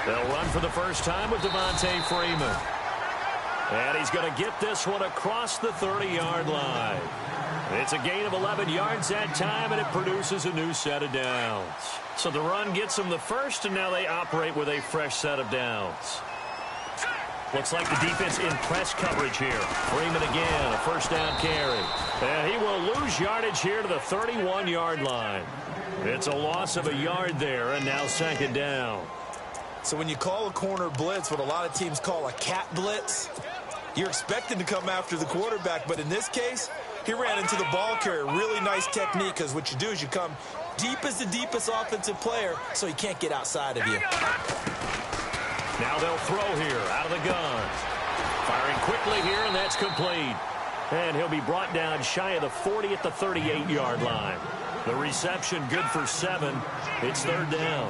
They'll run for the first time with Devontae Freeman. And he's going to get this one across the 30-yard line. It's a gain of 11 yards that time, and it produces a new set of downs. So the run gets them the first, and now they operate with a fresh set of downs. Looks like the defense in press coverage here. Freeman again, a first down carry. And he will lose yardage here to the 31-yard line. It's a loss of a yard there, and now second down. So when you call a corner blitz, what a lot of teams call a cat blitz, you're expected to come after the quarterback. But in this case, he ran into the ball carrier. Really nice technique, because what you do is you come deep as the deepest offensive player so he can't get outside of you. Now they'll throw here out of the gun. Firing quickly here, and that's complete. And he'll be brought down shy of the 40 at the 38-yard line. The reception good for 7. It's third down.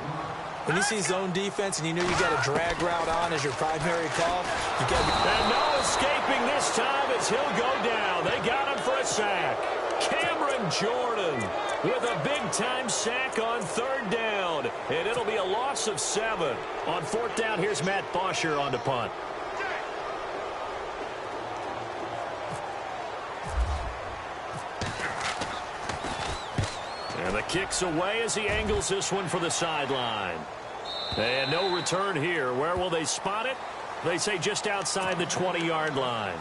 When you see zone defense and you know you got a drag route on as your primary call, you got to... And no escaping this time as he'll go down. They got him for a sack. Cameron Jordan with a big-time sack on third down. And it'll be a loss of 7. On fourth down, here's Matt Bosher on to punt. And the kick's away as he angles this one for the sideline. And no return here. Where will they spot it? They say just outside the 20-yard line.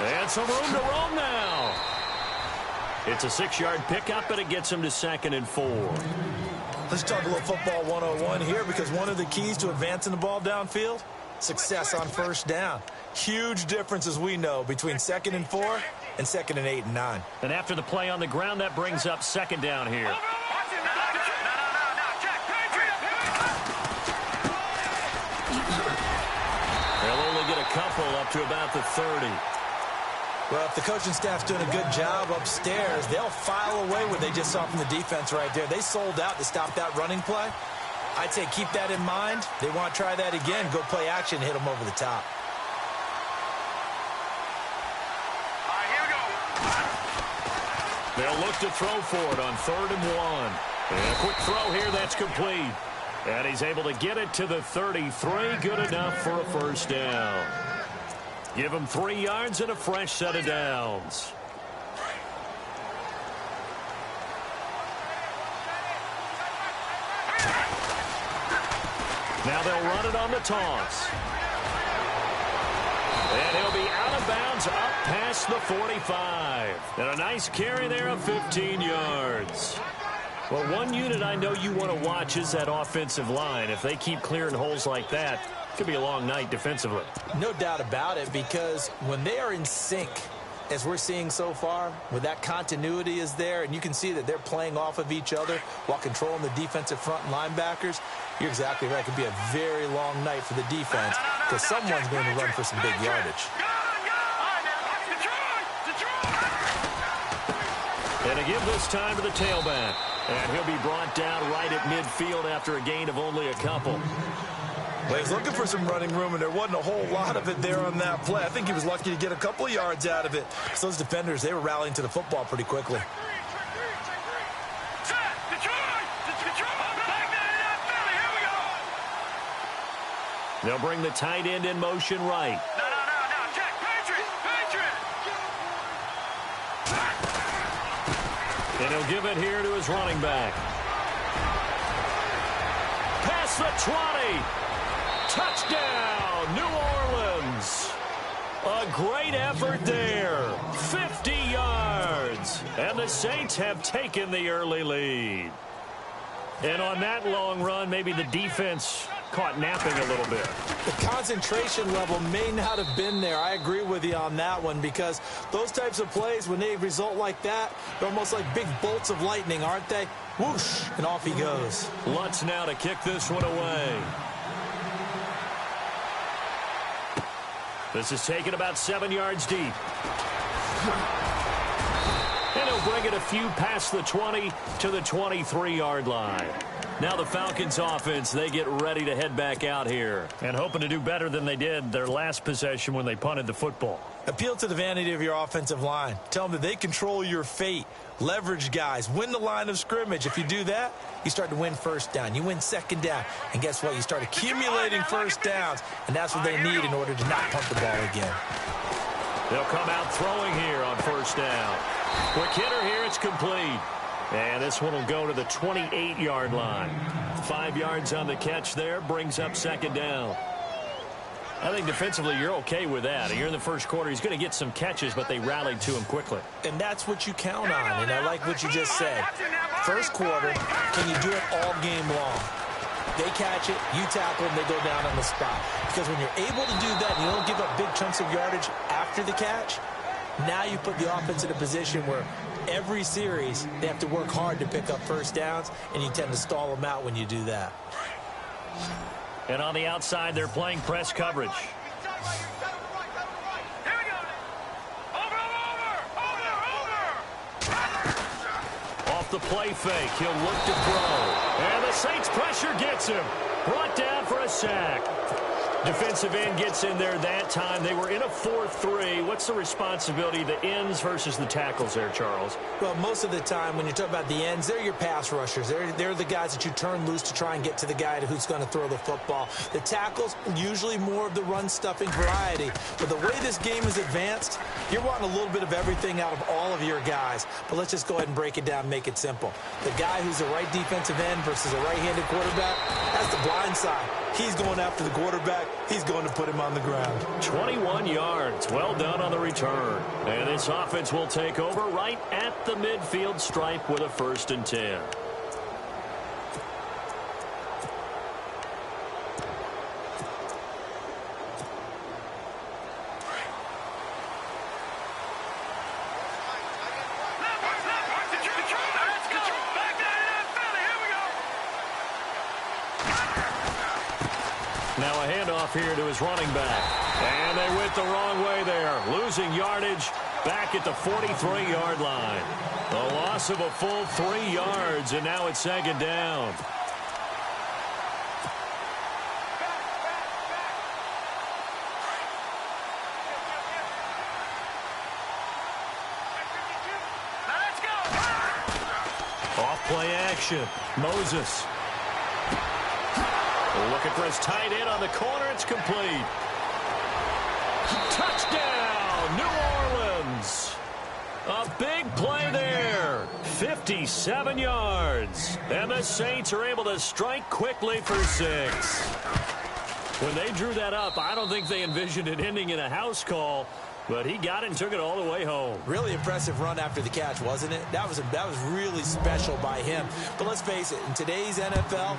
And some room to roam now. It's a 6-yard pickup, and it gets him to 2nd and 4. Let's talk a little football 101 here, because one of the keys to advancing the ball downfield, success on first down. Huge difference, as we know, between 2nd and 4 and 2nd and 8 and 9. And after the play on the ground, that brings up second down here. They'll only get a couple up to about the 30. Well, if the coaching staff's doing a good job upstairs, they'll file away what they just saw from the defense right there. They sold out to stop that running play. I'd say keep that in mind. They want to try that again. Go play action and hit them over the top. All right, here we go. They'll look to throw for it on 3rd and 1. And a quick throw here, that's complete. And he's able to get it to the 33. Good enough for a first down. Give him 3 yards and a fresh set of downs. Now they'll run it on the toss. And he'll be out of bounds up past the 45. And a nice carry there of 15 yards. Well, one unit I know you want to watch is that offensive line. If they keep clearing holes like that, it could be a long night defensively. No doubt about it, because when they are in sync, as we're seeing so far, when that continuity is there, and you can see that they're playing off of each other while controlling the defensive front linebackers, you're exactly right. It could be a very long night for the defense, because someone's going to run for some big yardage. And to give this time to the tailback. And he'll be brought down right at midfield after a gain of only a couple. Well, he's looking for some running room, and there wasn't a whole lot of it there on that play. I think he was lucky to get a couple of yards out of it. So those defenders, they were rallying to the football pretty quickly. They'll bring the tight end in motion right. No, check, Patriot. And he'll give it here to his running back. Past the 20. Touchdown, New Orleans. A great effort there. 50 yards. And the Saints have taken the early lead. And on that long run, maybe the defense caught napping a little bit. The concentration level may not have been there. I agree with you on that one, because those types of plays, when they result like that, they're almost like big bolts of lightning, aren't they? Whoosh, and off he goes. Lutz now to kick this one away. This is taken about 7 yards deep. And he'll They'll bring it a few past the 20 to the 23-yard line. Now the Falcons offense, they get ready to head back out here. And hoping to do better than they did their last possession when they punted the football. Appeal to the vanity of your offensive line. Tell them that they control your fate. Leverage guys. Win the line of scrimmage. If you do that, you start to win first down. You win second down. And guess what? You start accumulating first downs. And that's what they need in order to not punt the ball again. They'll come out throwing here on first down. Quick hitter here. It's complete. And this one will go to the 28-yard line. 5 yards on the catch there. Brings up second down. I think defensively you're okay with that. You're in the first quarter. He's going to get some catches, but they rallied to him quickly. And that's what you count on. And I like what you just said. First quarter, can you do it all game long? They catch it, you tackle them, they go down on the spot. Because when you're able to do that and you don't give up big chunks of yardage after the catch, now you put the offense in a position where every series they have to work hard to pick up first downs, and you tend to stall them out when you do that. And on the outside, they're playing press coverage. Off the play fake, he'll look to throw. And the Saints pressure gets him. Brought down for a sack. Defensive end gets in there that time. They were in a 4-3. What's the responsibility, the ends versus the tackles there, Charles? Well, most of the time when you talk about the ends, they're your pass rushers. They're the guys that you turn loose to try and get to the guy who's going to throw the football. The tackles, usually more of the run-stuffing variety. But the way this game is advanced, you're wanting a little bit of everything out of all of your guys. But let's just go ahead and break it down and make it simple. The guy who's a right defensive end versus a right-handed quarterback, that's the blind side. He's going after the quarterback. He's going to put him on the ground. 21 yards. Well done on the return. And this offense will take over right at the midfield stripe with a 1st and 10. Now a handoff here to his running back. And they went the wrong way there. Losing yardage back at the 43-yard line. A loss of a full 3 yards, and now it's second down. Off play action. Moses. Looking for his tight end on the corner. It's complete. Touchdown, New Orleans. A big play there. 57 yards. And the Saints are able to strike quickly for 6. When they drew that up, I don't think they envisioned it ending in a house call. But he got it and took it all the way home. Really impressive run after the catch, wasn't it? That was really special by him. But let's face it, in today's NFL,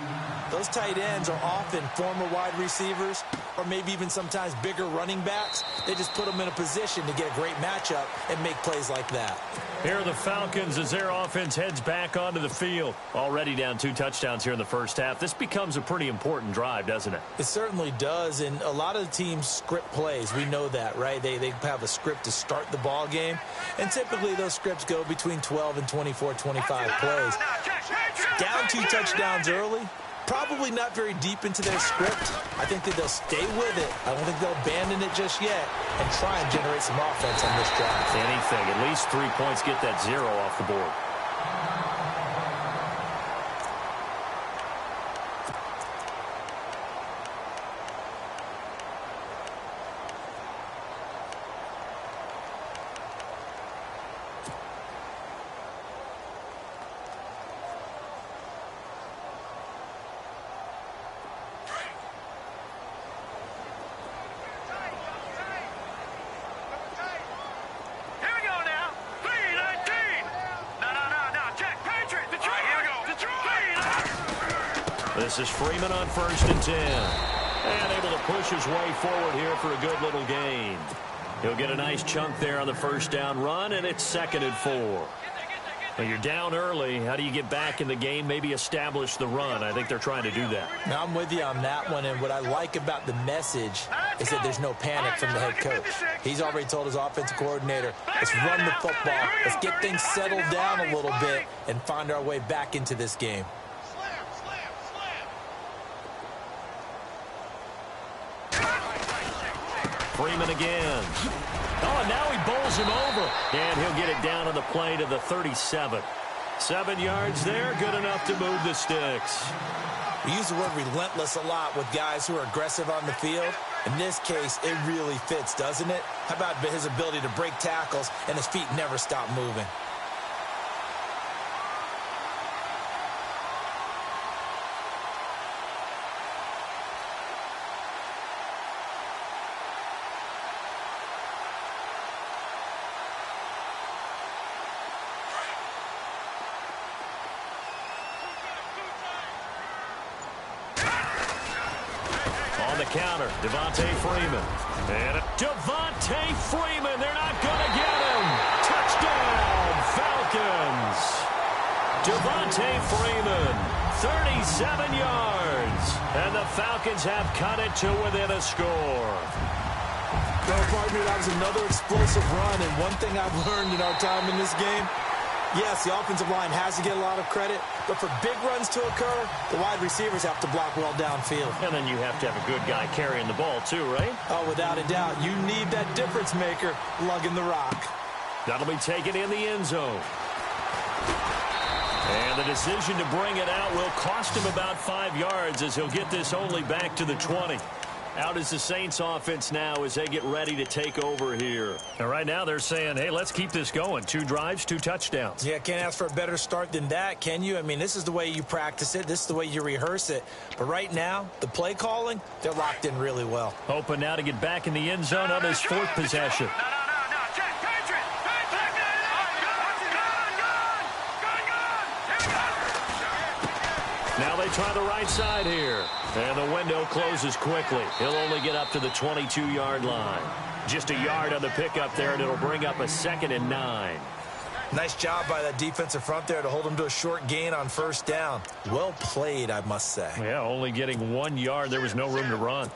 those tight ends are often former wide receivers or maybe even sometimes bigger running backs. They just put them in a position to get a great matchup and make plays like that. Here are the Falcons as their offense heads back onto the field. Already down 2 touchdowns here in the first half. This becomes a pretty important drive, doesn't it? It certainly does, and a lot of the teams script plays. We know that, right? They have a script to start the ball game, and typically those scripts go between 12 and 24, 25 plays. Down 2 touchdowns early, probably not very deep into their script. I think that they'll stay with it. I don't think they'll abandon it just yet and try and generate some offense on this drive. Anything. At least 3 points, get that 0 off the board. This is Freeman on 1st and 10. And able to push his way forward here for a good little gain. He'll get a nice chunk there on the first down run, and it's 2nd and 4. Well, you're down early. How do you get back in the game, maybe establish the run? I think they're trying to do that. Now, I'm with you on that one, and what I like about the message is that there's no panic from the head coach. He's already told his offensive coordinator, let's run the football, let's get things settled down a little bit and find our way back into this game. Freeman again. Oh, and now he bowls him over. And he'll get it down on the play to the 37. 7 yards there, good enough to move the sticks. We use the word relentless a lot with guys who are aggressive on the field. In this case, it really fits, doesn't it? How about his ability to break tackles and his feet never stop moving? Counter, Devontae Freeman. And Devontae Freeman, they're not going to get him. Touchdown, Falcons. Devontae Freeman, 37 yards. And the Falcons have cut it to within a score. Well, partner, that was another explosive run, and one thing I've learned in our time in this game, yes, the offensive line has to get a lot of credit, but for big runs to occur, the wide receivers have to block well downfield. And then you have to have a good guy carrying the ball too, right? Oh, without a doubt. You need that difference maker lugging the rock. That'll be taken in the end zone. And the decision to bring it out will cost him about 5 yards as he'll get this only back to the 20. Out is the Saints offense now as they get ready to take over here. And right now they're saying, hey, let's keep this going. 2 drives, 2 touchdowns. Yeah, can't ask for a better start than that, can you? I mean, this is the way you practice it. This is the way you rehearse it. But right now, the play calling, they're locked in really well. Hoping now to get back in the end zone on his 4th possession. Now they try the right side here. And the window closes quickly. He'll only get up to the 22-yard line. Just a yard on the pickup there, and it'll bring up a 2nd and 9. Nice job by that defensive front there to hold him to a short gain on 1st down. Well played, I must say. Yeah, only getting 1 yard. There was no room to run.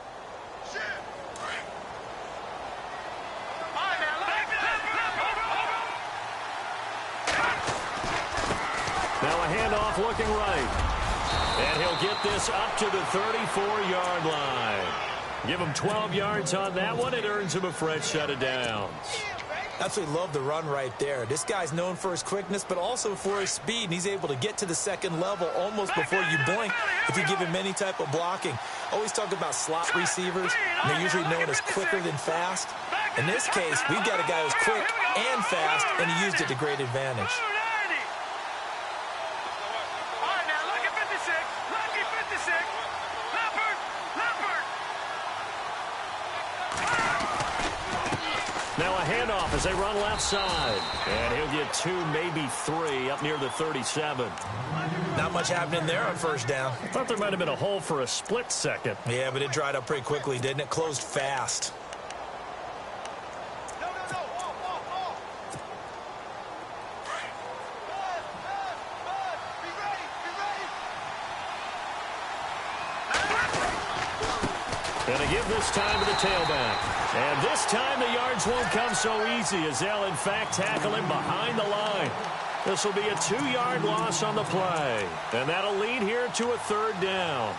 Now a handoff looking right. And he'll get this up to the 34-yard line. Give him 12 yards on that one. It earns him a fresh set of downs. Absolutely love the run right there. This guy's known for his quickness, but also for his speed. And he's able to get to the 2nd level almost before you blink if you give him any type of blocking. Always talk about slot receivers, and they're usually known as quicker than fast. In this case, we've got a guy who's quick and fast, and he used it to great advantage. Now a handoff as they run left side. And he'll get 2, maybe 3 up near the 37. Not much happening there on 1st down. I thought there might have been a hole for a split second. Yeah, but it dried up pretty quickly, didn't it? Closed fast. And a give this time to the tailback. And this time the yards won't come so easy as they'll, in fact, tackle him behind the line. This will be a 2-yard loss on the play. And that'll lead here to a 3rd down.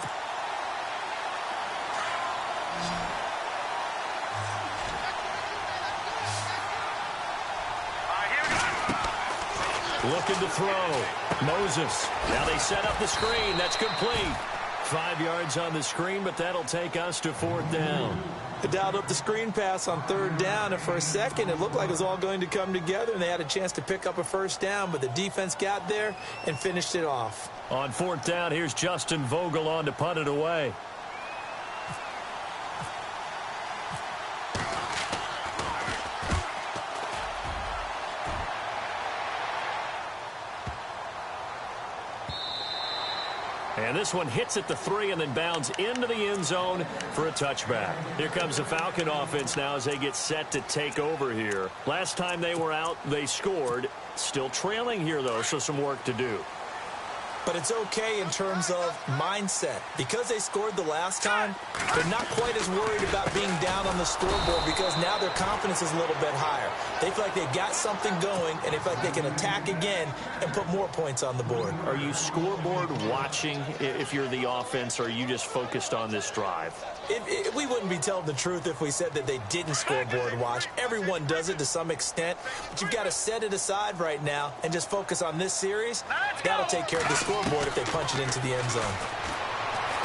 Looking to throw. Moses. Now they set up the screen. That's complete. 5 yards on the screen, but that'll take us to 4th down. They dialed up the screen pass on 3rd down, and for a second it looked like it was all going to come together, and they had a chance to pick up a 1st down, but the defense got there and finished it off. On 4th down, here's Justin Vogel on to punt it away. And this one hits at the 3 and then bounds into the end zone for a touchback. Here comes the Falcon offense now as they get set to take over here. Last time they were out, they scored. Still trailing here, though, so some work to do. But it's okay in terms of mindset. Because they scored the last time, they're not quite as worried about being down on the scoreboard because now their confidence is a little bit higher. They feel like they've got something going, and they feel like they can attack again and put more points on the board. Are you scoreboard watching if you're the offense, or are you just focused on this drive? We wouldn't be telling the truth if we said that they didn't scoreboard watch. Everyone does it to some extent, but you've got to set it aside right now and just focus on this series. That'll take care of the scoreboard if they punch it into the end zone.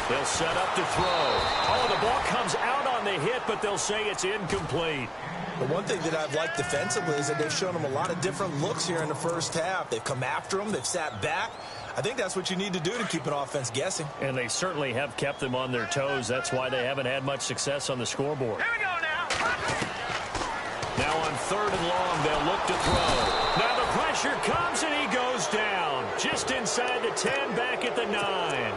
They'll set up to throw. Oh, the ball comes out on the hit, but they'll say it's incomplete. The one thing that I've liked defensively is that they've shown them a lot of different looks here in the first half. They've come after them. They've sat back. I think that's what you need to do to keep an offense guessing. And they certainly have kept them on their toes. That's why they haven't had much success on the scoreboard. Here we go now. Now on 3rd and long, they'll look to throw. Now the pressure comes, and he goes down. Just inside the 10, back at the 9.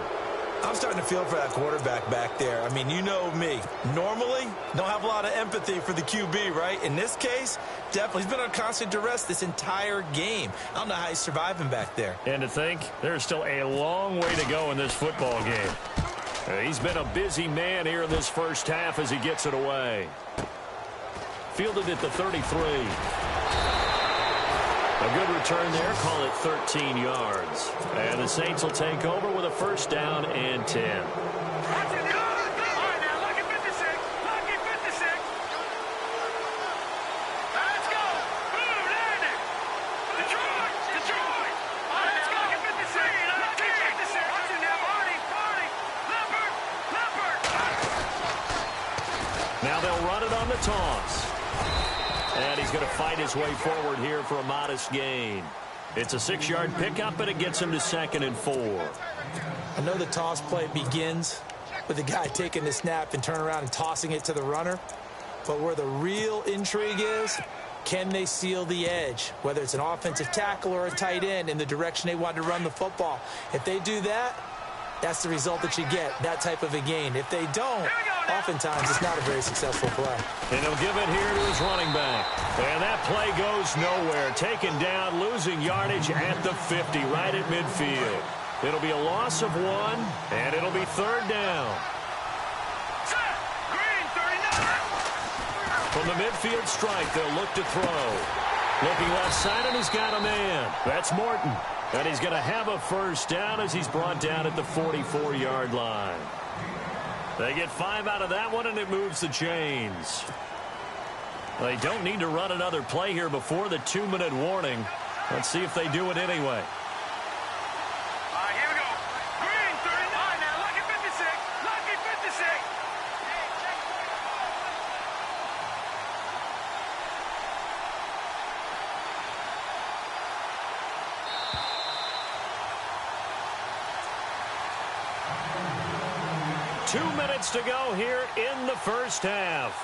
I'm starting to feel for that quarterback back there. I mean, you know me. Normally, don't have a lot of empathy for the QB, right? In this case, definitely. He's been on constant duress this entire game. I don't know how he's surviving back there. And to think, there's still a long way to go in this football game. He's been a busy man here in this first half as he gets it away. Fielded at the 33. A good return there. Call it 13 yards. And the Saints will take over with a 1st down and 10. That's it. All right, now, lucky 56. Lucky 56. Let's go. Boom, landing. Detroit. Detroit. All right, let's go. Lucky 56. Lucky 56. Watch it now. Party. Leopard. Now they'll run it on the toss. And he's going to fight his way forward here for a modest gain. It's a 6-yard pickup, and it gets him to 2nd and 4. I know the toss play begins with the guy taking the snap and turn around and tossing it to the runner. But where the real intrigue is, can they seal the edge? Whether it's an offensive tackle or a tight end in the direction they want to run the football. If they do that, that's the result that you get, that type of a gain. If they don't, oftentimes it's not a very successful play. And he'll give it here to his running back. And that play goes nowhere. Taken down, losing yardage at the 50, right at midfield. It'll be a loss of 1, and it'll be 3rd down. Set. Green, 39. From the midfield strike, they'll look to throw. Looking left side, and he's got a man. That's Morton. And he's going to have a 1st down as he's brought down at the 44-yard line. They get 5 out of that one, and it moves the chains. They don't need to run another play here before the 2-minute warning. Let's see if they do it anyway. All right, here we go. Green, 39. Now, lucky 56. Lucky 56. Two minutes to go here in the first half.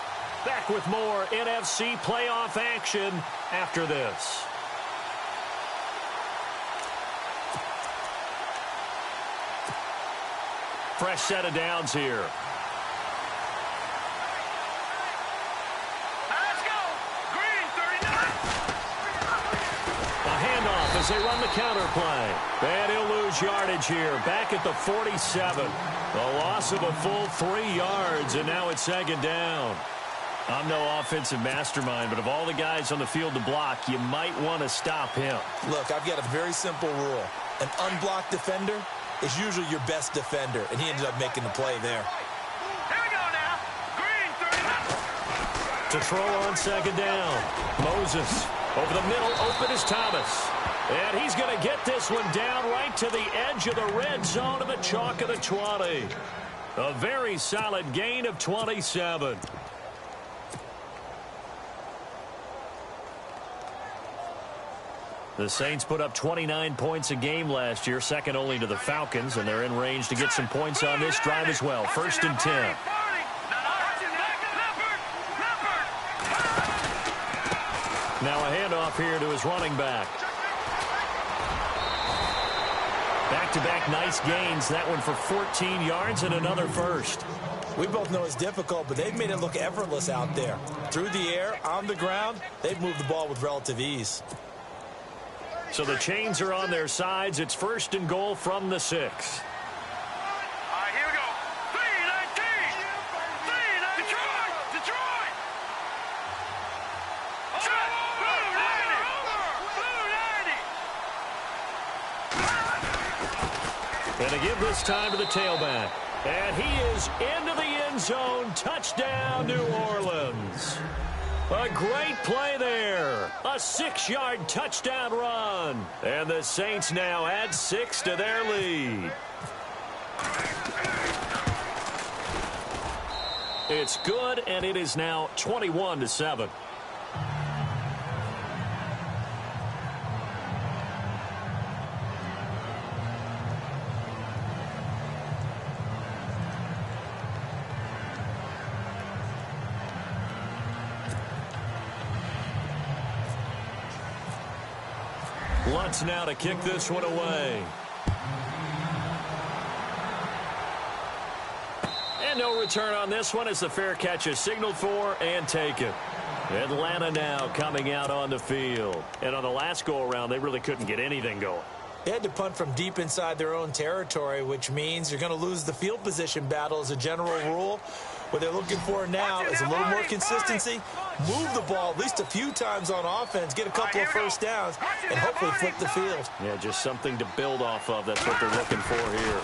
Back with more NFC playoff action after this. Fresh set of downs here. Let's go. Green, 39. A handoff as they run the counter play. And he'll lose yardage here. Back at the 47. A loss of a full 3 yards, and now it's 2nd down. I'm no offensive mastermind, but of all the guys on the field to block, you might want to stop him. Look, I've got a very simple rule. An unblocked defender is usually your best defender, and he ended up making the play there. Here we go now. Green, 39. To throw on 2nd down. Moses over the middle, open is Thomas. And he's going to get this one down right to the edge of the red zone of the chalk of the 20. A very solid gain of 27. The Saints put up 29 points a game last year, second only to the Falcons, and they're in range to get some points on this drive as well. 1st and 10. Now a handoff here to his running back. Back-to-back nice gains. That one for 14 yards and another 1st. We both know it's difficult, but they've made it look effortless out there. Through the air, on the ground, they've moved the ball with relative ease. So the chains are on their sides. It's 1st and goal from the 6. All right, here we go. 3-19. Detroit. Detroit. And to give this time to the tailback. And he is into the end zone. Touchdown, New Orleans. A great play there. A 6-yard touchdown run. And the Saints now add 6 to their lead. It's good, and it is now 21-7. Lutz now to kick this one away. And no return on this one as the fair catch is signaled for and taken. Atlanta now coming out on the field. And on the last go-around, they really couldn't get anything going. They had to punt from deep inside their own territory, which means you're going to lose the field position battle as a general rule. What they're looking for now is a little more consistency, move the ball at least a few times on offense, get a couple of first downs, and hopefully flip the field. Yeah, just something to build off of. That's what they're looking for here.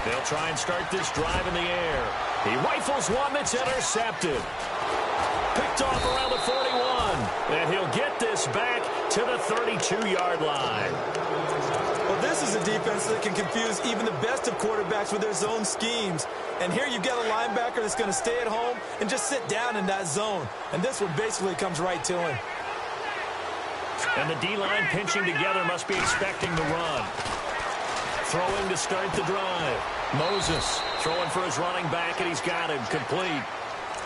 They'll try and start this drive in the air. He rifles one that's intercepted. Picked off around the 41. And he'll get this back to the 32-yard line. Well, this is a defense that can confuse even the best of quarterbacks with their zone schemes. And here you've got a linebacker that's going to stay at home and just sit down in that zone. And this one basically comes right to him. And the D-line pinching together must be expecting the run. Throwing to start the drive. Moses throwing for his running back, and he's got him complete.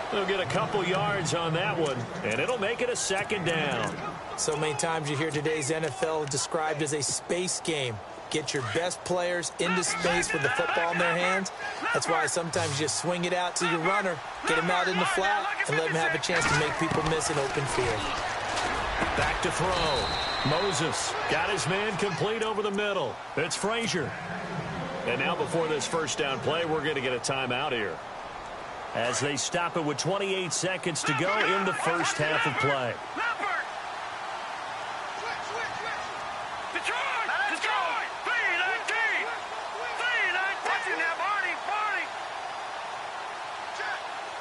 He'll get a couple yards on that one, and it'll make it a 2nd down. So many times you hear today's NFL described as a space game. Get your best players into space with the football in their hands. That's why sometimes you just swing it out to your runner, get him out in the flat, and let him have a chance to make people miss an open field. Back to throw. Moses got his man complete over the middle. It's Frazier. And now before this 1st down play, we're going to get a timeout here, as they stop it with 28 seconds to go in the first half of play.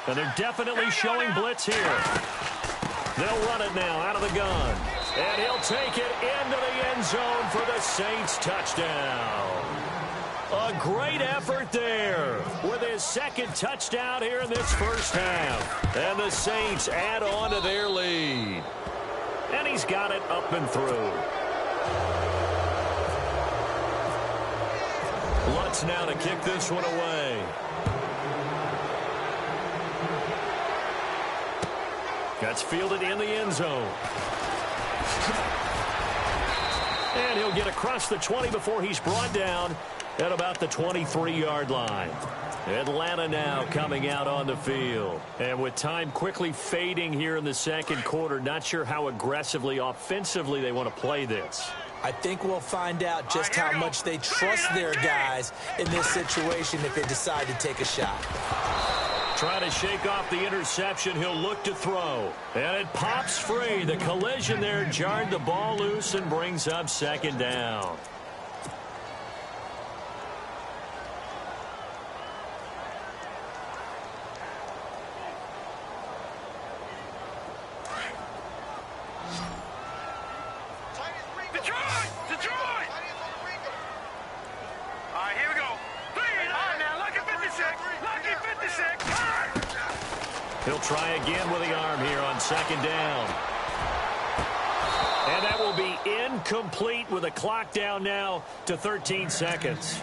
And they're definitely showing blitz here. They'll run it now out of the gun. And he'll take it into the end zone for the Saints touchdown. A great effort there with his 2nd touchdown here in this first half. And the Saints add on to their lead. And he's got it up and through. Lutz now to kick this one away. That's fielded in the end zone. And he'll get across the 20 before he's brought down at about the 23-yard line. Atlanta now coming out on the field. And with time quickly fading here in the 2nd quarter, not sure how aggressively, offensively they want to play this. I think we'll find out just how much they trust their guys in this situation if they decide to take a shot. Trying to shake off the interception. He'll look to throw. And it pops free. The collision there jarred the ball loose and brings up 2nd down. He'll try again with the arm here on 2nd down. And that will be incomplete with the clock down now to 13 seconds.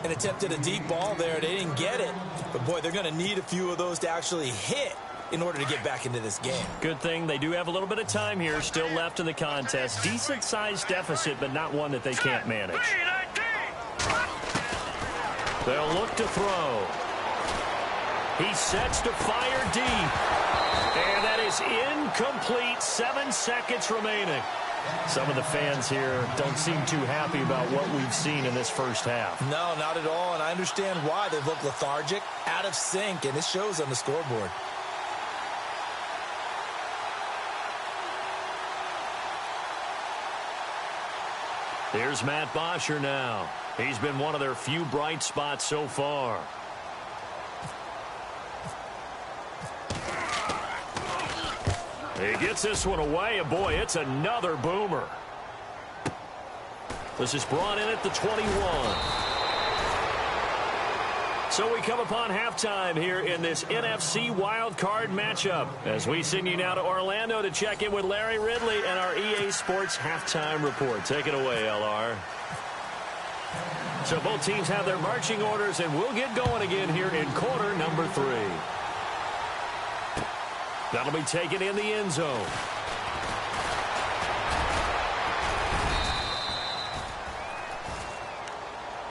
And attempted a deep ball there. They didn't get it. But, boy, they're going to need a few of those to actually hit in order to get back into this game. Good thing they do have a little bit of time here still left in the contest. Decent-sized deficit, but not one that they can't manage. They'll look to throw. He sets to fire deep. And that is incomplete. 7 seconds remaining. Some of the fans here don't seem too happy about what we've seen in this first half. No, not at all, and I understand why. They've looked lethargic, out of sync, and it shows on the scoreboard. Here's Matt Bosher now. He's been one of their few bright spots so far. He gets this one away, and boy, it's another boomer. This is brought in at the 21. So we come upon halftime here in this NFC wildcard matchup as we send you now to Orlando to check in with Larry Ridley and our EA Sports halftime report. Take it away, LR. So both teams have their marching orders, and we'll get going again here in quarter number 3. That'll be taken in the end zone.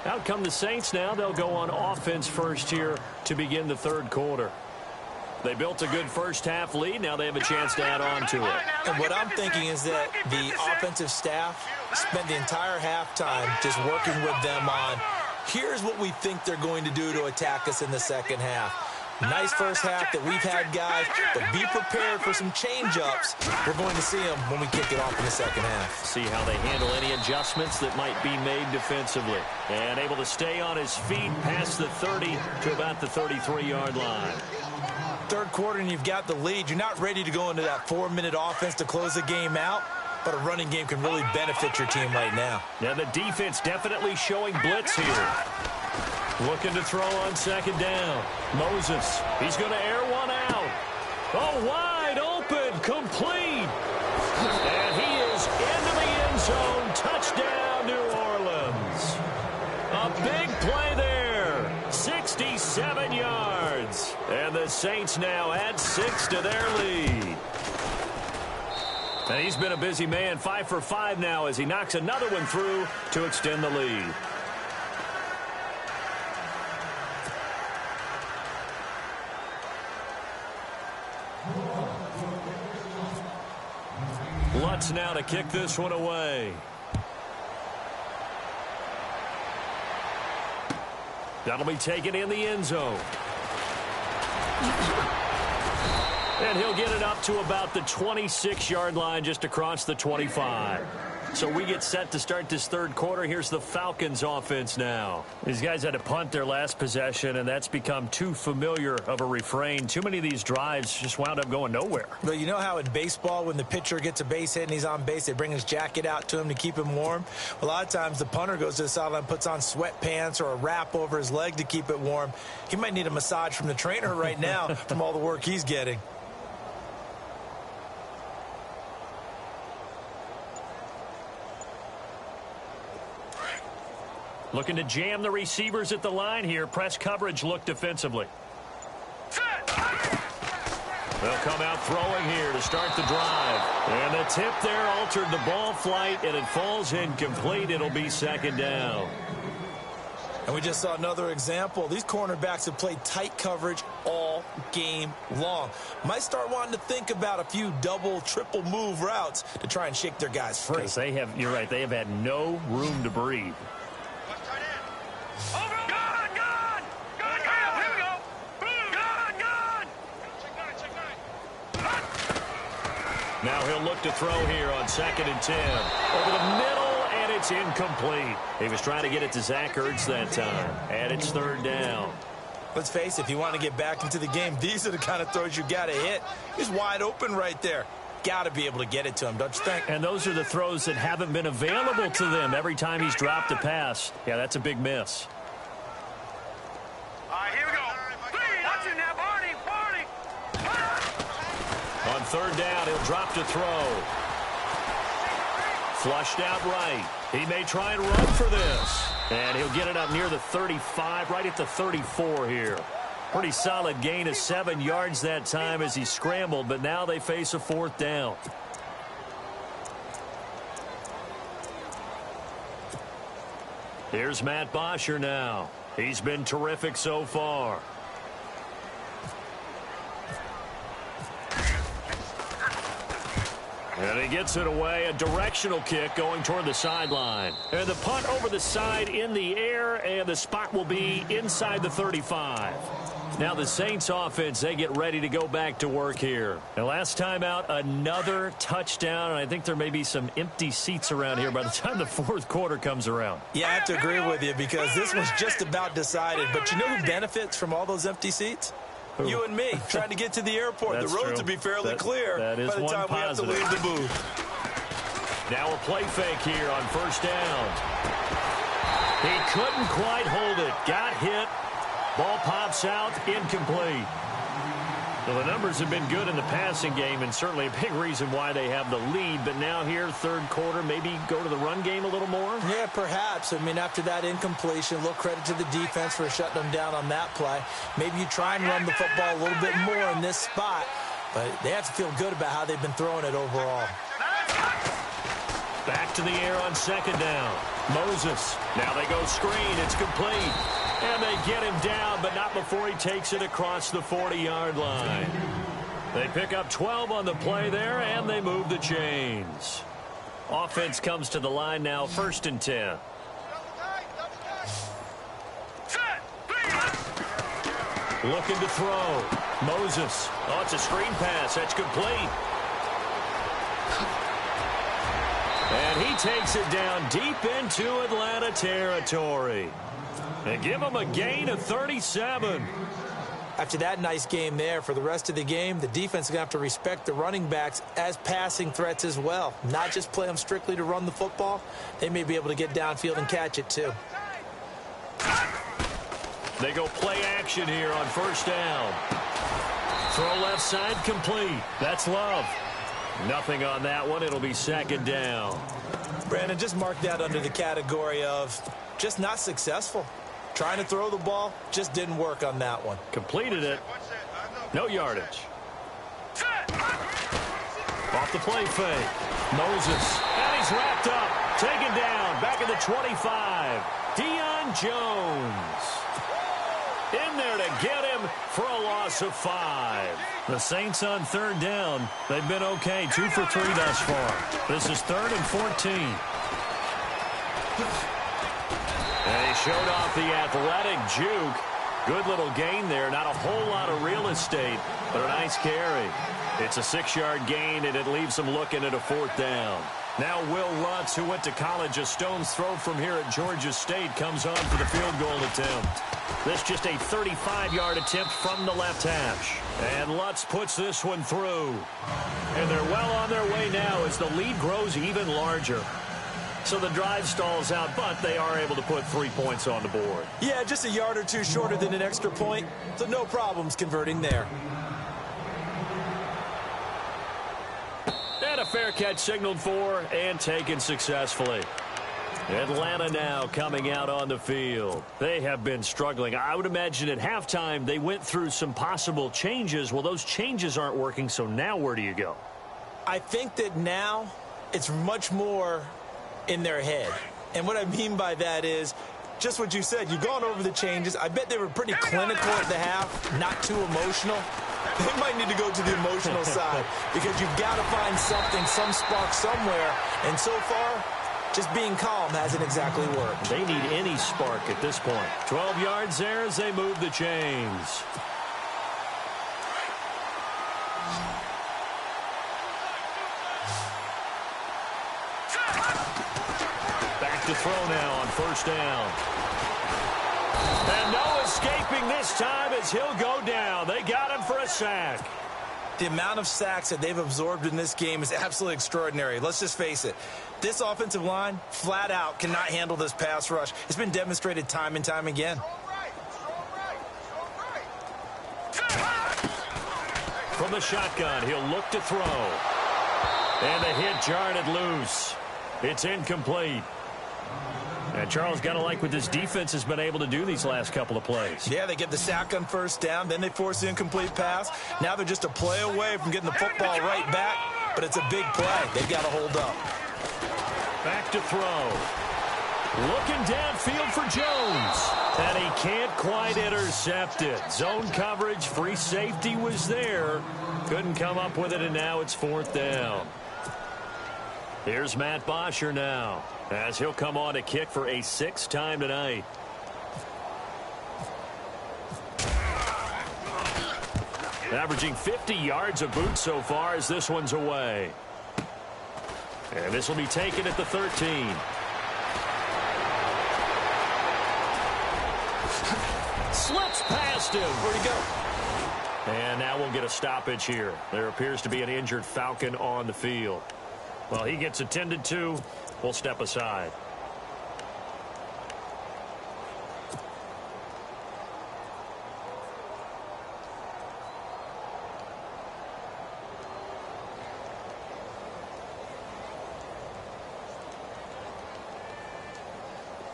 Out come the Saints now. They'll go on offense first here to begin the third quarter. They built a good first half lead. Now they have a chance to add on to it. And what I'm thinking is that the offensive staff spent the entire halftime just working with them on, here's what we think they're going to do to attack us in the second half. Nice first half that we've had, guys, but be prepared for some change-ups. We're going to see them when we kick it off in the second half. See how they handle any adjustments that might be made defensively. And able to stay on his feet past the 30 to about the 33-yard line. Third quarter and you've got the lead. You're not ready to go into that 4-minute offense to close the game out, but a running game can really benefit your team right now. Now the defense definitely showing blitz here. Looking to throw on second down. Moses, he's going to air one out. Oh, wide open, complete. And he is into the end zone. Touchdown, New Orleans. A big play there. 67 yards. And the Saints now add 6 to their lead. And he's been a busy man, 5 for 5 now as he knocks another one through to extend the lead. Lutz now to kick this one away. That'll be taken in the end zone. And he'll get it up to about the 26-yard line just across the 25. So we get set to start this third quarter. Here's the Falcons offense now. These guys had to punt their last possession, and that's become too familiar of a refrain. Too many of these drives just wound up going nowhere. But you know how in baseball, when the pitcher gets a base hit and he's on base, they bring his jacket out to him to keep him warm? A lot of times the punter goes to the sideline, puts on sweatpants or a wrap over his leg to keep it warm. He might need a massage from the trainer right now from all the work he's getting. Looking to jam the receivers at the line here. Press coverage look defensively. They'll come out throwing here to start the drive. And the tip there altered the ball flight, and it falls incomplete. It'll be second down. And we just saw another example. These cornerbacks have played tight coverage all game long. Might start wanting to think about a few double, triple move routes to try and shake their guys free. Because they have, you're right, they have had no room to breathe. Now he'll look to throw here on 2nd and 10. Over the middle, and it's incomplete. He was trying to get it to Zach Ertz that time. And it's third down. Let's face it, if you want to get back into the game, these are the kind of throws you got to hit. He's wide open right there. Got to be able to get it to him, don't you think? And those are the throws that haven't been available to them every time he's dropped a pass. Yeah, that's a big miss. All right, here we go. Watch it now, Barney. On third down, he'll drop to throw. Flushed out right. He may try and run for this. And he'll get it up near the 35, right at the 34 here. Pretty solid gain of 7 yards that time as he scrambled, but now they face a 4th down. Here's Matt Bosher now. He's been terrific so far. And he gets it away, a directional kick going toward the sideline. And the punt over the side in the air, and the spot will be inside the 35. Now the Saints offense, they get ready to go back to work here. And last time out, another touchdown, and I think there may be some empty seats around here by the time the fourth quarter comes around. Yeah, I have to agree with you because this was just about decided. But you know who benefits from all those empty seats? Who? You and me, trying to get to the airport. That's the roads true. will be fairly clear that is by the time we have to leave the booth. Now a play fake here on first down. He couldn't quite hold it. Got hit. Ball pops out, incomplete. Well, the numbers have been good in the passing game, and certainly a big reason why they have the lead. But now here, third quarter, maybe go to the run game a little more? Yeah, perhaps. I mean, after that incompletion, a little credit to the defense for shutting them down on that play. Maybe you try and run the football a little bit more in this spot, but they have to feel good about how they've been throwing it overall. Back to the air on second down. Moses. Now they go screen. It's complete. And they get him down, but not before he takes it across the 40-yard line. They pick up 12 on the play there, and they move the chains. Offense comes to the line now, 1st and 10. Looking to throw. Moses. Oh, it's a screen pass. That's complete. And he takes it down deep into Atlanta territory. And give him a gain of 37. After that nice game there, for the rest of the game, the defense is going to have to respect the running backs as passing threats as well. Not just play them strictly to run the football. They may be able to get downfield and catch it too. They go play action here on first down. Throw left side complete. That's Love. Nothing on that one. It'll be second down. Brandon, just mark that under the category of just not successful. Trying to throw the ball, just didn't work on that one. Completed it. No yardage. Off the play fake. Moses. And he's wrapped up. Taken down. Back at the 25. Deion Jones. In there to get him for a loss of 5. The Saints on third down. They've been okay. 2 for 3 thus far. This is 3rd and 14. And he showed off the athletic juke. Good little gain there. Not a whole lot of real estate, but a nice carry. It's a 6-yard gain, and it leaves him looking at a 4th down. Now Will Lutz, who went to college a stone's throw from here at Georgia State, comes on for the field goal attempt. This just a 35-yard attempt from the left hash. And Lutz puts this one through. And they're well on their way now as the lead grows even larger. So the drive stalls out, but they are able to put 3 points on the board. Yeah, just a yard or two shorter than an extra point, so no problems converting there. And a fair catch signaled for and taken successfully. Atlanta now coming out on the field. They have been struggling. I would imagine at halftime they went through some possible changes. Well, those changes aren't working, so now where do you go? I think that now it's much more in their head. And what I mean by that is just what you said. You've gone over the changes. I bet they were pretty clinical at the half, not too emotional. They might need to go to the emotional side because you've got to find something, some spark somewhere. And so far, just being calm hasn't exactly worked. They need any spark at this point. 12 yards there as they move the chains. Back to throw now on first down. And no escaping this time as he'll go down. They got him for a sack. The amount of sacks that they've absorbed in this game is absolutely extraordinary. Let's just face it. This offensive line, flat out, cannot handle this pass rush. It's been demonstrated time and time again. From the shotgun, he'll look to throw. And the hit jarred it loose. It's incomplete. And Charles, got to like what this defense has been able to do these last couple of plays. Yeah, they get the sack on first down, then they force the incomplete pass. Now they're just a play away from getting the football right back, but it's a big play. They've got to hold up. Back to throw. Looking downfield for Jones. And he can't quite intercept it. Zone coverage, free safety was there. Couldn't come up with it, and now it's 4th down. Here's Matt Bosher now, as he'll come on to kick for a 6th time tonight. Averaging 50 yards a boot so far as this one's away. And this will be taken at the 13. Slips past him. Where'd he go? And now we'll get a stoppage here. There appears to be an injured Falcon on the field. Well, he gets attended to. We'll step aside.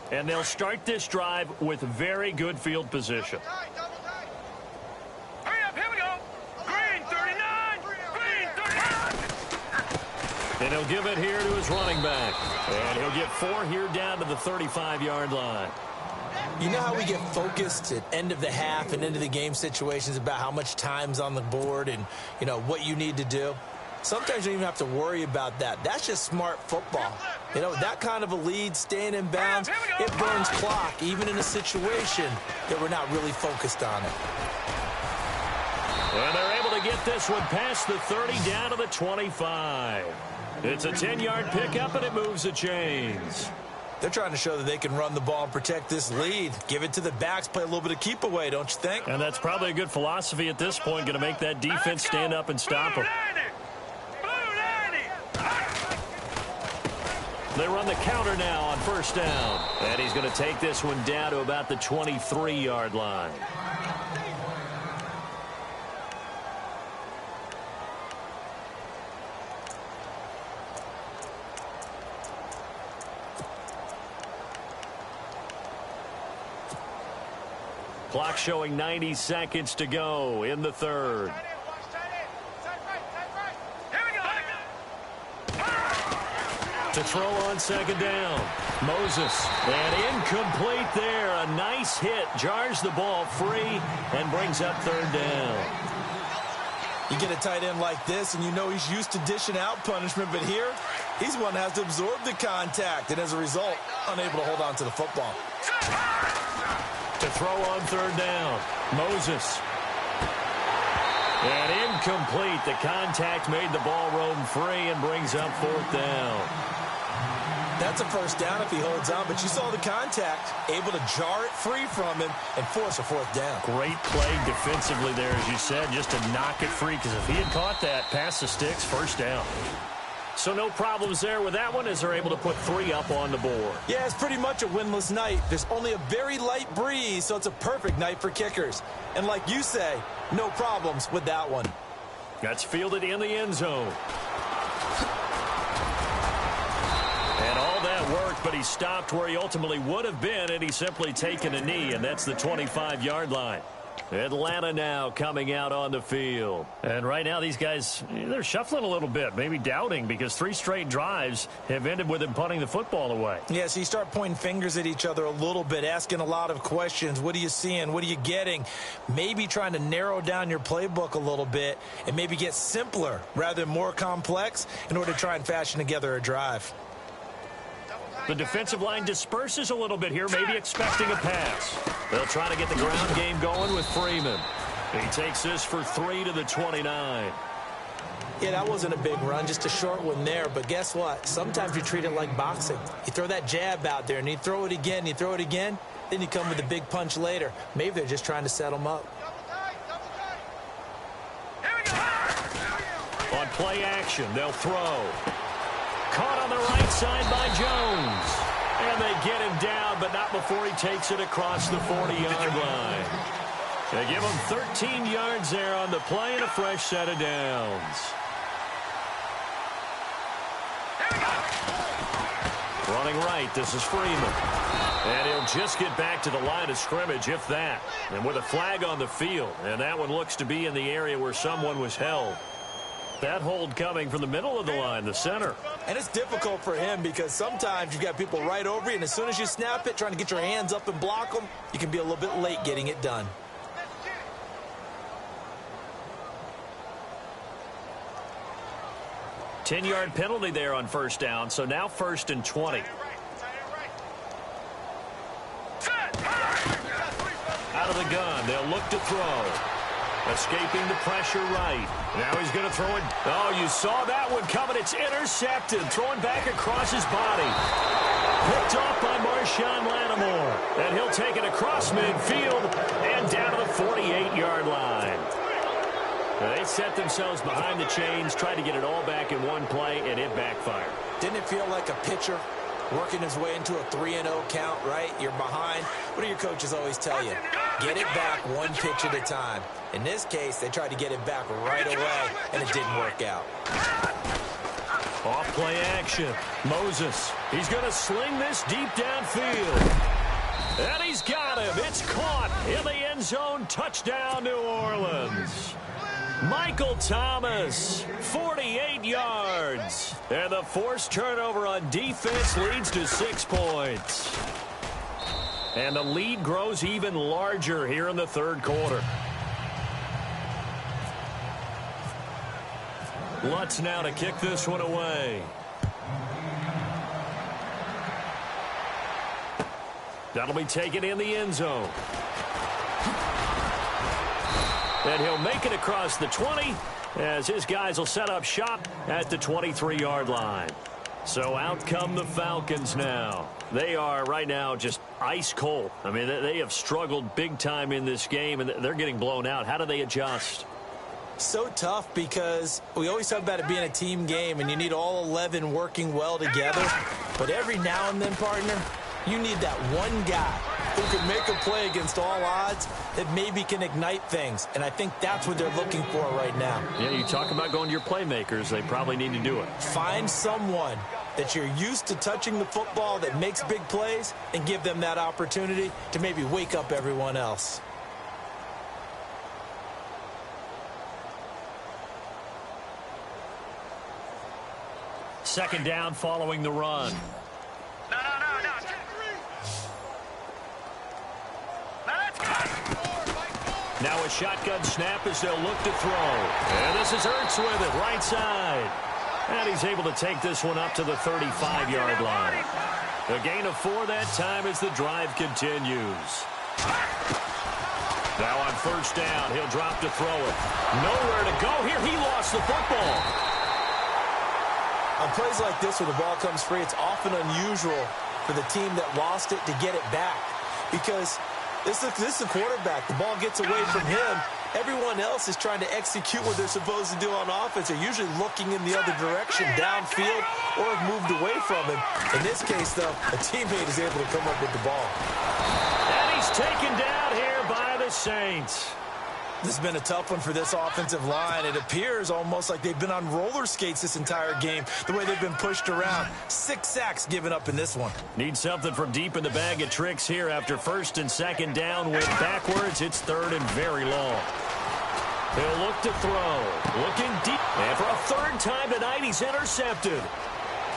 And they'll start this drive with very good field position. Hurry up, here we go. Green 39. Green 39. And he'll give it here to his running back. And he'll get 4 here down to the 35-yard line. You know how we get focused at end of the half and into the game situations about how much time's on the board and, you know, what you need to do? Sometimes you don't even have to worry about that. That's just smart football. You know, that kind of a lead, staying in bounds, it burns clock, even in a situation that we're not really focused on it. And they're able to get this one past the 30 down to the 25. It's a 10-yard pickup, and it moves the chains. They're trying to show that they can run the ball and protect this lead. Give it to the backs, play a little bit of keep away, don't you think? And that's probably a good philosophy at this point, going to make that defense stand up and stop them. They run the counter now on first down. And he's going to take this one down to about the 23-yard line. Clock showing 90 seconds to go in the third. To throw on second down. Moses. And incomplete there. A nice hit. Jars the ball free and brings up third down. You get a tight end like this, and you know he's used to dishing out punishment, but here, he's one that has to absorb the contact, and as a result, unable to hold on to the football. To throw on third down. Moses. And incomplete. The contact made the ball roam free and brings up fourth down. That's a first down if he holds on, but you saw the contact, able to jar it free from him and force a fourth down. Great play defensively there, as you said, just to knock it free, because if he had caught that, past the sticks, first down. So no problems there with that one as they're able to put 3 up on the board. Yeah, it's pretty much a winless night. There's only a very light breeze, so it's a perfect night for kickers. And like you say, no problems with that one. That's fielded in the end zone. And all that worked, but he stopped where he ultimately would have been, and he's simply taken a knee, and that's the 25-yard line. Atlanta now coming out on the field. And right now these guys, they're shuffling a little bit, maybe doubting, because 3 straight drives have ended with him punting the football away. Yeah, so you start pointing fingers at each other a little bit, asking a lot of questions. What are you seeing? What are you getting? Maybe trying to narrow down your playbook a little bit and maybe get simpler rather than more complex in order to try and fashion together a drive. The defensive line disperses a little bit here, maybe expecting a pass. They'll try to get the ground game going with Freeman. He takes this for 3 to the 29. Yeah, that wasn't a big run, just a short one there. But guess what? Sometimes you treat it like boxing. You throw that jab out there, and you throw it again, you throw it again, then you come with a big punch later. Maybe they're just trying to set them up. On play action, they'll throw. Caught on the right side by Jones. And they get him down, but not before he takes it across the 40-yard line. They give him 13 yards there on the play and a fresh set of downs. Running right, this is Freeman. And he'll just get back to the line of scrimmage, if that. And with a flag on the field. And that one looks to be in the area where someone was held. That hold coming from the middle of the line, the center. And it's difficult for him because sometimes you've got people right over you, and as soon as you snap it, trying to get your hands up and block them, you can be a little bit late getting it done. 10-yard penalty there on first down, so now 1st and 20. Out of the gun, they'll look to throw. Escaping the pressure right. Now he's going to throw it. Oh, you saw that one coming. It's intercepted. Throwing back across his body. Picked off by Marshawn Lattimore. And he'll take it across midfield and down to the 48-yard line. They set themselves behind the chains, tried to get it all back in one play, and it backfired. Didn't it feel like a pitcher working his way into a 3-0 count, right? You're behind. What do your coaches always tell you? Get it back one pitch at a time. In this case, they tried to get it back right away, and it didn't work out. Off play action. Moses. He's going to sling this deep downfield. And he's got him. It's caught in the end zone. Touchdown, New Orleans. Michael Thomas, 48 yards. And the forced turnover on defense leads to 6 points. And the lead grows even larger here in the third quarter. Lutz now to kick this one away. That'll be taken in the end zone. And he'll make it across the 20 as his guys will set up shop at the 23-yard line. So out come the Falcons now. They are right now just ice cold. I mean, they have struggled big time in this game, and they're getting blown out. How do they adjust? So tough because we always talk about it being a team game, and you need all 11 working well together. But every now and then, partner, you need that one guy who can make a play against all odds that maybe can ignite things. And I think that's what they're looking for right now. Yeah, you talk about going to your playmakers. They probably need to do it. Find someone that you're used to touching the football that makes big plays and give them that opportunity to maybe wake up everyone else. Second down following the run. No. Now a shotgun snap as they'll look to throw. And this is Ertz with it, right side. And he's able to take this one up to the 35-yard line. A gain of 4 that time as the drive continues. Now on first down, he'll drop to throw it. Nowhere to go here. He lost the football. On plays like this where the ball comes free, it's often unusual for the team that lost it to get it back. Because this is the quarterback. The ball gets away from him. Everyone else is trying to execute what they're supposed to do on offense. They're usually looking in the other direction, downfield, or have moved away from him. In this case, though, a teammate is able to come up with the ball. And he's taken down here by the Saints. This has been a tough one for this offensive line. It appears almost like they've been on roller skates this entire game, the way they've been pushed around. 6 sacks given up in this one. Need something from deep in the bag of tricks here after first and second down. Went backwards. It's third and very long. He'll look to throw. Looking deep. And for a third time tonight, he's intercepted.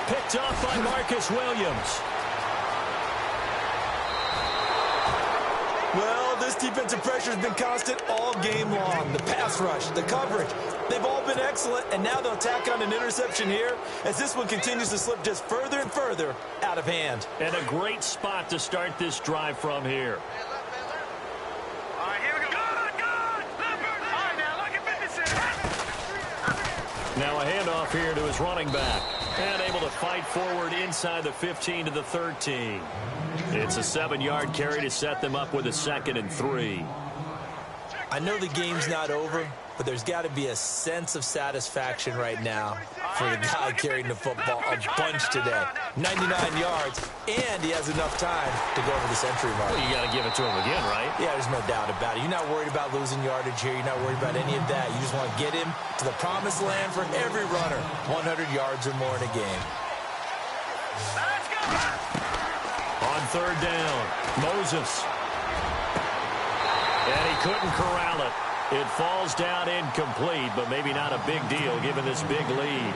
Picked off by Marcus Williams. Well, this defensive pressure has been constant all game long. The pass rush, the coverage, they've all been excellent, and now they'll tack on an interception here as this one continues to slip just further and further out of hand. And a great spot to start this drive from here. All right, here we go. Good. All right, now look at Vincent. Now a handoff here to his running back. And able to fight forward inside the 15 to the 13. It's a 7-yard carry to set them up with a 2nd and 3. I know the game's not over, but there's got to be a sense of satisfaction right now for the guy carrying the football a bunch today. 99 yards, and he has enough time to go over the century mark. Well, you got to give it to him again, right? Yeah, there's no doubt about it. You're not worried about losing yardage here. You're not worried about any of that. You just want to get him to the promised land for every runner. 100 yards or more in a game. Let's go. On third down, Moses. And he couldn't corral it. It falls down incomplete, but maybe not a big deal given this big lead.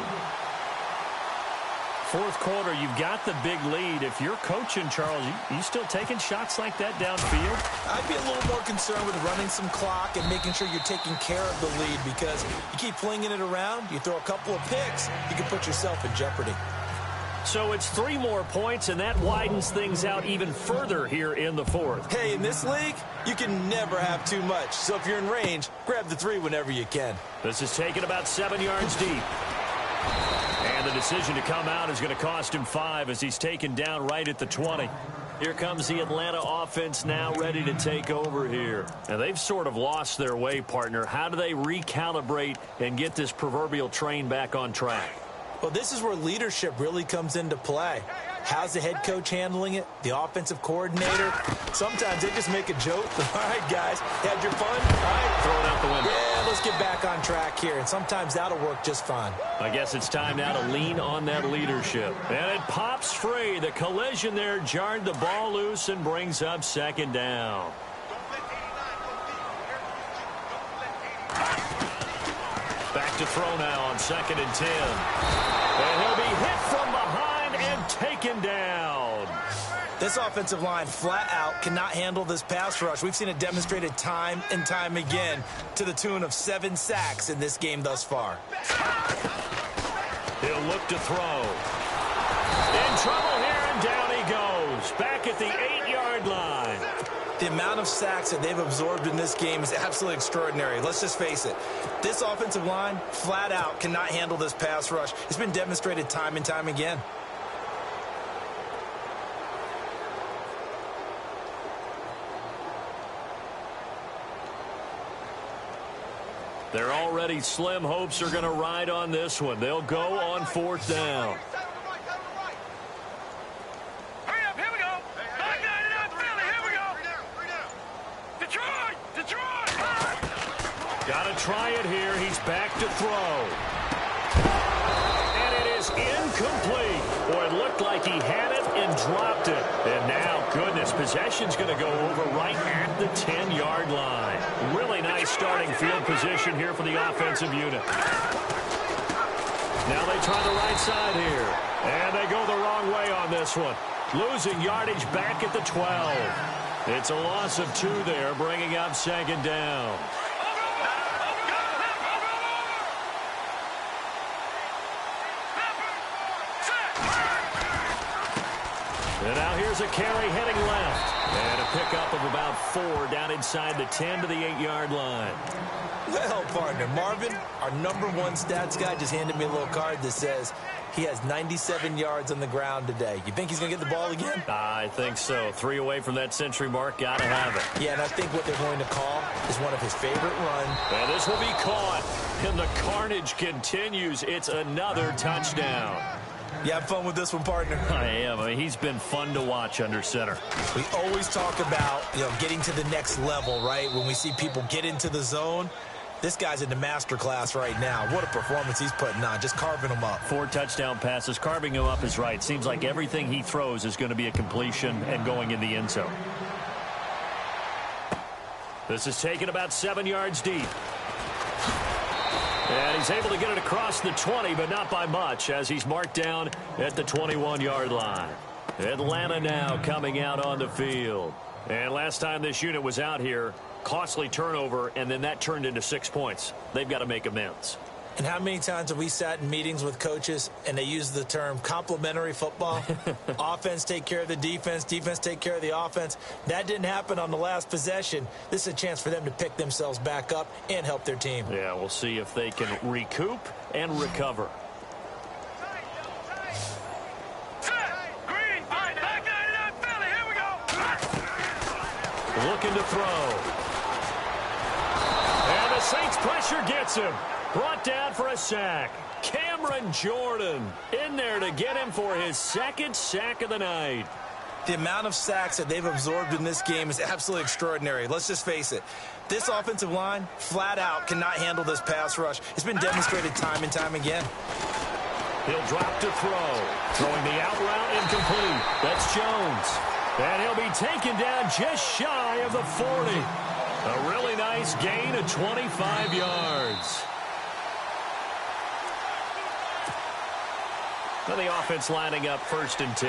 fourth quarter, you've got the big lead. If you're coaching, Charles, you still taking shots like that downfield? I'd be a little more concerned with running some clock and making sure you're taking care of the lead, because you keep flinging it around, you throw a couple of picks, you can put yourself in jeopardy. So it's 3 more points, and that widens things out even further here in the fourth. Hey, in this league, you can never have too much. So if you're in range, grab the 3 whenever you can. This is taken about 7 yards deep. And the decision to come out is going to cost him 5 as he's taken down right at the 20. Here comes the Atlanta offense now ready to take over here. And they've sort of lost their way, partner. How do they recalibrate and get this proverbial train back on track? Well, this is where leadership really comes into play. How's the head coach handling it? The offensive coordinator? Sometimes they just make a joke. All right, guys, had your fun? All right. Throw it out the window. Yeah, let's get back on track here. And sometimes that'll work just fine. I guess it's time now to lean on that leadership. And it pops free. The collision there jarred the ball loose and brings up second down. Back to throw now on 2nd and 10. And he'll be hit from behind and taken down. This offensive line flat out cannot handle this pass rush. We've seen it demonstrated time and time again to the tune of 7 sacks in this game thus far. He'll look to throw. In trouble here, and down he goes. Back at the 8-yard line. The amount of sacks that they've absorbed in this game is absolutely extraordinary. Let's just face it. This offensive line, flat out, cannot handle this pass rush. It's been demonstrated time and time again. They're already slim hopes are going to ride on this one. They'll go on 4th down. Got to try it here. He's back to throw. And it is incomplete. Boy, it looked like he had it and dropped it. And now, goodness, possession's going to go over right at the 10-yard line. Really nice starting field position here for the offensive unit. Now they try the right side here. And they go the wrong way on this one. Losing yardage back at the 12. It's a loss of 2 there, bringing up 2nd down. And now here's a carry heading left. And a pickup of about 4 down inside the 10 to the 8-yard line. Well, partner, Marvin, our #1 stats guy, just handed me a little card that says he has 97 yards on the ground today. You think he's going to get the ball again? I think so. 3 away from that century mark. Got to have it. Yeah, and I think what they're going to call is one of his favorite runs. And this will be caught. And the carnage continues. It's another touchdown. You have fun with this one, partner? I am. I mean, he's been fun to watch under center. We always talk about, getting to the next level, right? When we see people get into the zone, this guy's in the master class right now. What a performance he's putting on, just carving them up. 4 touchdown passes. Carving him up is right. Seems like everything he throws is going to be a completion and going in the end zone. This is taken about 7 yards deep. And he's able to get it across the 20, but not by much, as he's marked down at the 21-yard line. Atlanta now coming out on the field. And last time this unit was out here, costly turnover, and then that turned into 6 points. They've got to make amends. And how many times have we sat in meetings with coaches and they use the term complementary football? Offense take care of the defense, defense take care of the offense. That didn't happen on the last possession. This is a chance for them to pick themselves back up and help their team. Yeah, we'll see if they can recoup and recover. Looking to throw. And the Saints pressure gets him. Brought down for a sack. Cameron Jordan in there to get him for his 2nd sack of the night. The amount of sacks that they've absorbed in this game is absolutely extraordinary. Let's just face it. This offensive line, flat out, cannot handle this pass rush. It's been demonstrated time and time again. He'll drop to throw. Throwing the out route incomplete. That's Jones. And he'll be taken down just shy of the 40. A really nice gain of 25 yards. And the offense lining up 1st and 10.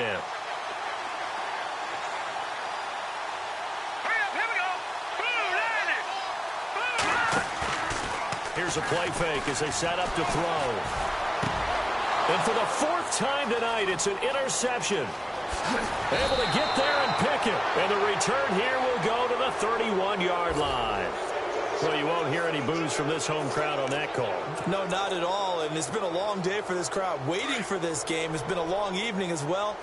Hurry up, here we go. Boom, landed. Boom. Here's a play fake as they set up to throw. And for the 4th time tonight, it's an interception. Able to get there and pick it. And the return here will go to the 31-yard line. Well, you won't hear any boos from this home crowd on that call. No, not at all. And it's been a long day for this crowd. Waiting for this game. It's been a long evening as well.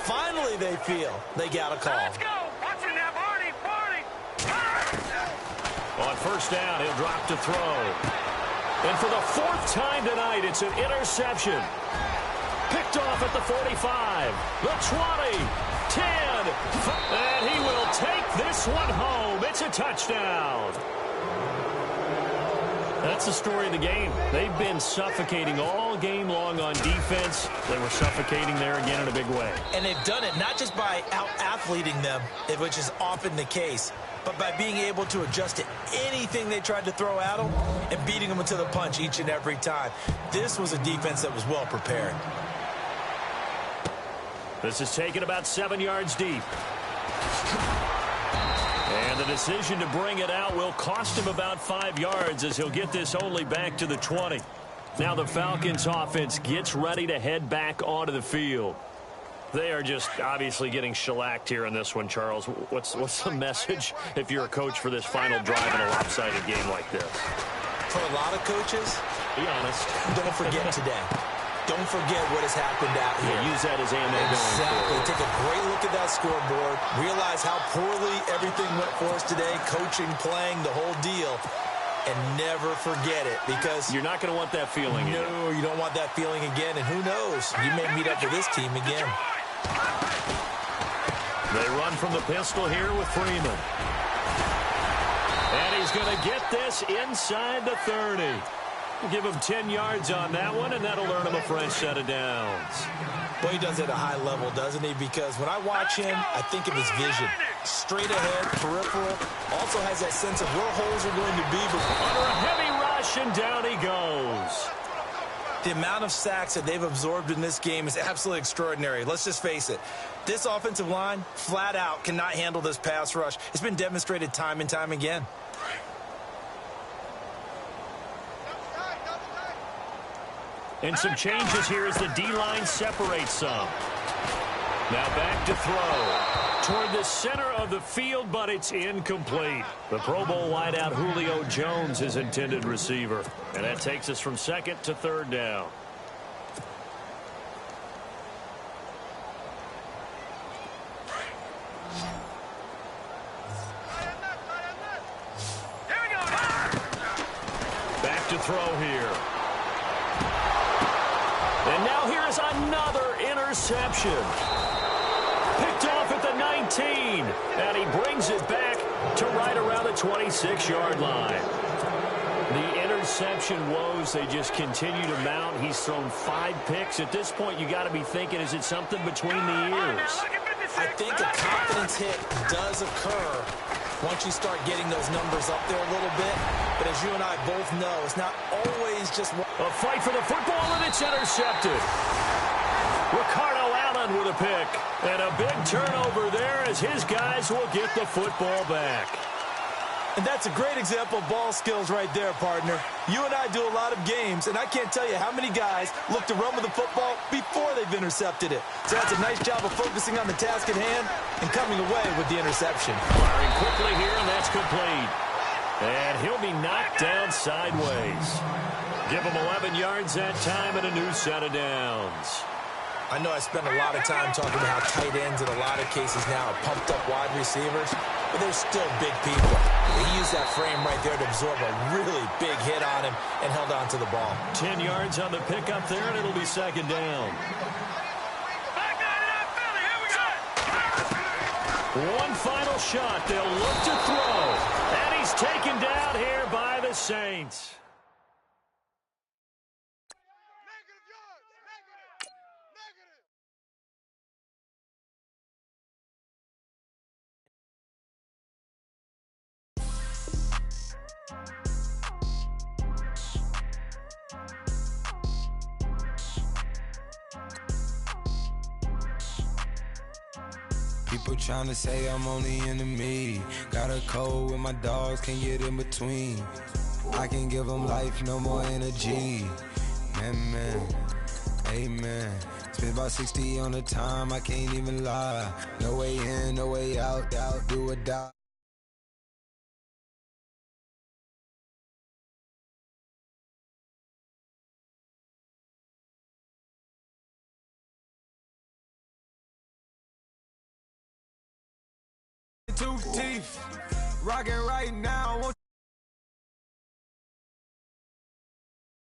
Finally, they feel they got a call. Let's go. Watch it now, Barney. On 1st down, he'll drop to throw. And for the 4th time tonight, it's an interception. Picked off at the 45, the 20, 10, and he will take this one home. It's a touchdown. That's the story of the game. They've been suffocating all game long on defense. They were suffocating there again in a big way. And they've done it not just by out-athleting them, which is often the case, but by being able to adjust to anything they tried to throw at them and beating them to the punch each and every time. This was a defense that was well prepared. This is taken about 7 yards deep. And the decision to bring it out will cost him about 5 yards as he'll get this only back to the 20. Now the Falcons offense gets ready to head back onto the field. They are just obviously getting shellacked here in this one, Charles. What's the message if you're a coach for this final drive in a lopsided game like this? For a lot of coaches, be honest. Don't forget today. Don't forget what has happened out here. Yeah, use that as ammo exactly. going forward. Take a great look at that scoreboard. Realize how poorly everything went for us today. Coaching, playing, the whole deal. And never forget it because you're not going to want that feeling again. No, you don't want that feeling again. And who knows? You may meet up with this team again. They run from the pistol here with Freeman. And he's going to get this inside the 30. Give him 10 yards on that one, and that'll earn him a fresh set of downs. Boy, he does it at a high level, doesn't he? Because when I watch him, I think of his vision. Straight ahead, peripheral. Also has that sense of where holes are going to be. Under a heavy rush, and down he goes. The amount of sacks that they've absorbed in this game is absolutely extraordinary. Let's just face it. This offensive line, flat out, cannot handle this pass rush. It's been demonstrated time and time again. And some changes here as the D-line separates some. Now back to throw. Toward the center of the field, but it's incomplete. The Pro Bowl wideout Julio Jones, his intended receiver. And that takes us from 2nd to 3rd down. Back to throw here. And now here's another interception. Picked off at the 19. And he brings it back to right around the 26-yard line. The interception woes, they just continue to mount. He's thrown 5 picks. At this point, you got to be thinking, is it something between the ears? I think a confidence hit does occur once you start getting those numbers up there a little bit. But as you and I both know, it's not always just one. A fight for the football, and it's intercepted. Ricardo Allen with a pick. And a big turnover there as his guys will get the football back. And that's a great example of ball skills right there, partner. You and I do a lot of games, and I can't tell you how many guys look to run with the football before they've intercepted it. So that's a nice job of focusing on the task at hand and coming away with the interception. Firing quickly here, and that's complete. And he'll be knocked down sideways. Give him 11 yards that time and a new set of downs. I know I spent a lot of time talking about how tight ends in a lot of cases now are pumped up wide receivers, but they're still big people. He used that frame right there to absorb a really big hit on him and held on to the ball. 10 yards on the pickup there, and it'll be 2nd down. One final shot. They'll look to throw. And he's taken down here by the Saints. People tryna say I'm only enemy. Got a code with my dogs, can't get in between. I can give them life, no more energy. Man, amen. Spent about 60 on the time, I can't even lie. No way in, no way out, do or die. Tooth teeth, rockin' right now.